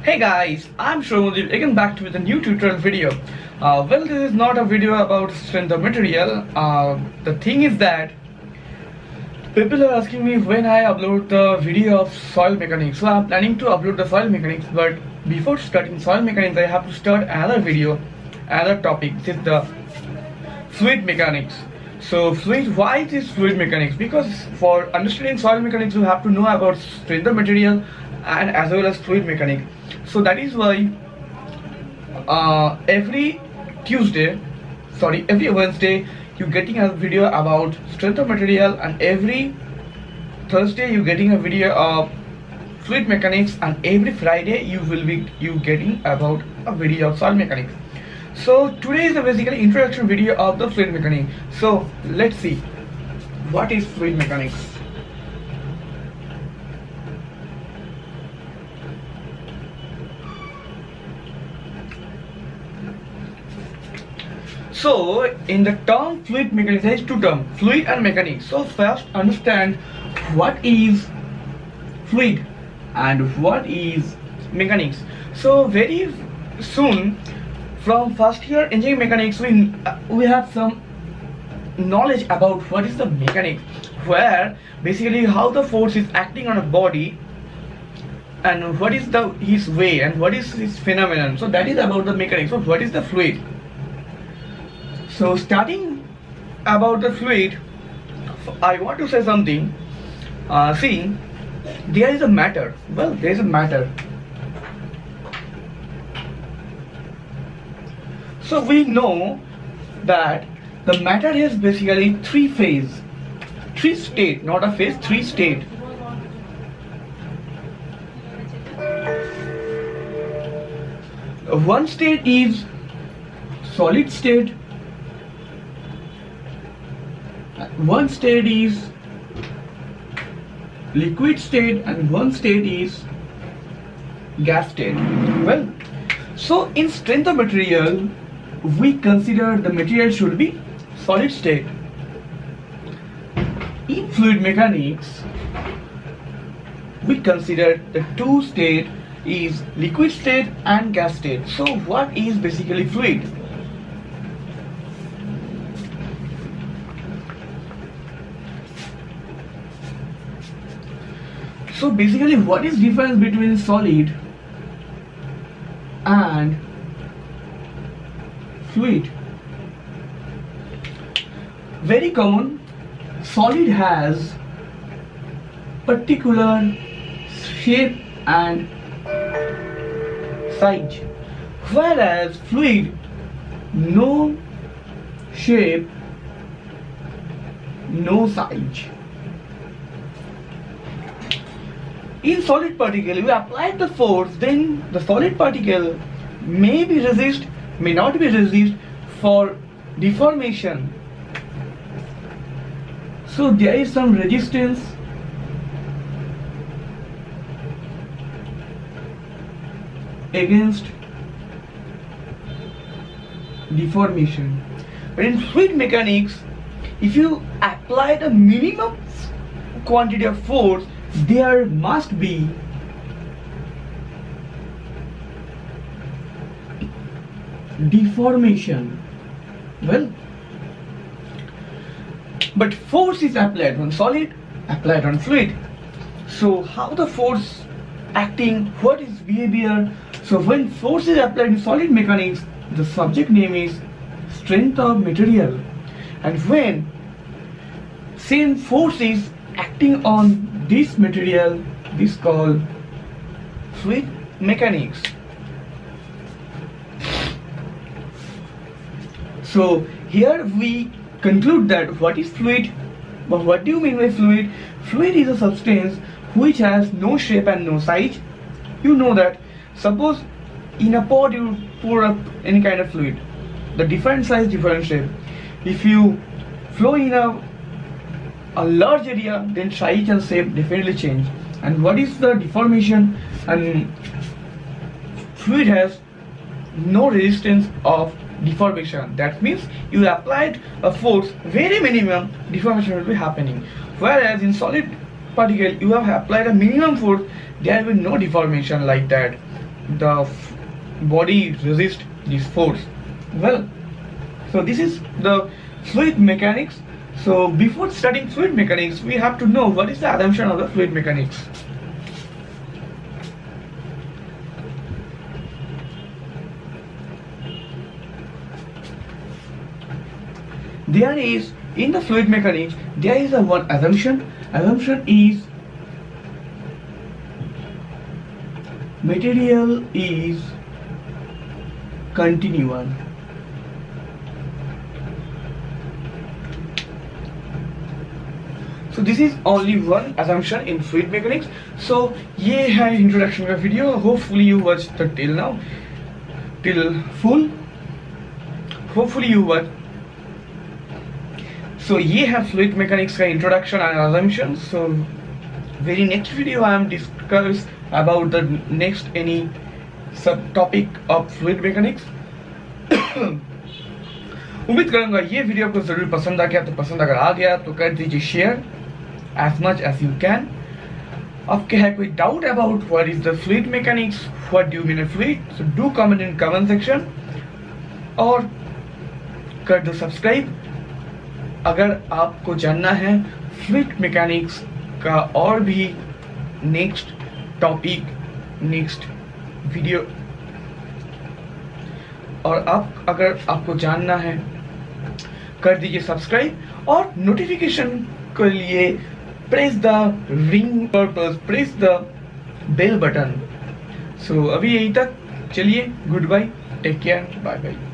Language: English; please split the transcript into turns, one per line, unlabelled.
Hey guys, I'm Soumyadeep again back with a new tutorial video. Well, this is not a video about strength of material. The thing is that people are asking me when I upload the video of soil mechanics. So I'm planning to upload the soil mechanics, but before starting soil mechanics I have to start another video, another topic. This is the fluid mechanics. So why is this fluid mechanics? Because for understanding soil mechanics you have to know about strength of material and as well as fluid mechanics. So that is why every Wednesday you're getting a video about strength of material, and every Thursday you're getting a video of fluid mechanics, and every Friday you getting about a video of soil mechanics. So today is a basically introduction video of the fluid mechanics. So let's see what is fluid mechanics. So in the term fluid mechanics, there is two terms, fluid and mechanics. So first understand what is fluid and what is mechanics. So very soon from first year engineering mechanics we have some knowledge about what is the mechanics, where basically how the force is acting on a body and what is his way and what is his phenomenon. So that is about the mechanics. So what is the fluid? So starting about the fluid, I want to say something. See, there is a matter. Well, there is a matter. So we know that the matter is basically three state, not a phase, three state. One state is solid state. One state is liquid state and one state is gas state. Well, so in strength of material we consider the material should be solid state. In fluid mechanics we consider the two state is liquid state and gas state. So what is basically fluid? So basically what is difference between solid and fluid? Very common, solid has particular shape and size, whereas fluid no shape, no size. In solid particle, we apply the force, then the solid particle may be resist, may not be resist for deformation. So there is some resistance against deformation. But in fluid mechanics, if you apply the minimum quantity of force, there must be deformation. Well, but force is applied on solid, applied on fluid. So how the force acting, what is behavior? So when force is applied in solid mechanics, the subject name is strength of material, and when same force is acting on this material, this called fluid mechanics. So here we conclude that what is fluid. But what do you mean by fluid? Fluid is a substance which has no shape and no size. You know that suppose in a pot you pour up any kind of fluid, the different size, different shape. If you flow in a large area, then size and shape definitely change. And what is the deformation? And fluid has no resistance of deformation. That means you applied a force, very minimum deformation will be happening. Whereas in solid particle you have applied a minimum force, there will be no deformation like that. the body resist this force? Well, so this is the fluid mechanics. So before studying fluid mechanics, we have to know what is the assumption of the fluid mechanics. There is, in the fluid mechanics, there is a one assumption. Assumption is material is continuous. So this is only one assumption in fluid mechanics. So ये है introduction का video. Hopefully you watched the till now, till full. Hopefully you watch. So ये है fluid mechanics का introduction and assumption. So very next video I am discuss about the next any subtopic of fluid mechanics. उम्मीद करूंगा ये video आपको जरूर पसंद आ गया। तो पसंद अगर आ गया तो कर दीजिए share as much as you can. आपके है कोई doubt about what is the fluid mechanics, what do you mean a fluid, so do comment in comment section और कर दो सब्सक्राइब। अगर आपको जानना है fluid mechanics का और भी नेक्स्ट टॉपिक, नेक्स्ट वीडियो, और अगर आपको जानना है कर दीजिए सब्सक्राइब और नोटिफिकेशन के लिए प्रेस द रिंग और press the bell button. So अभी यही तक, चलिए goodbye, take care, bye bye.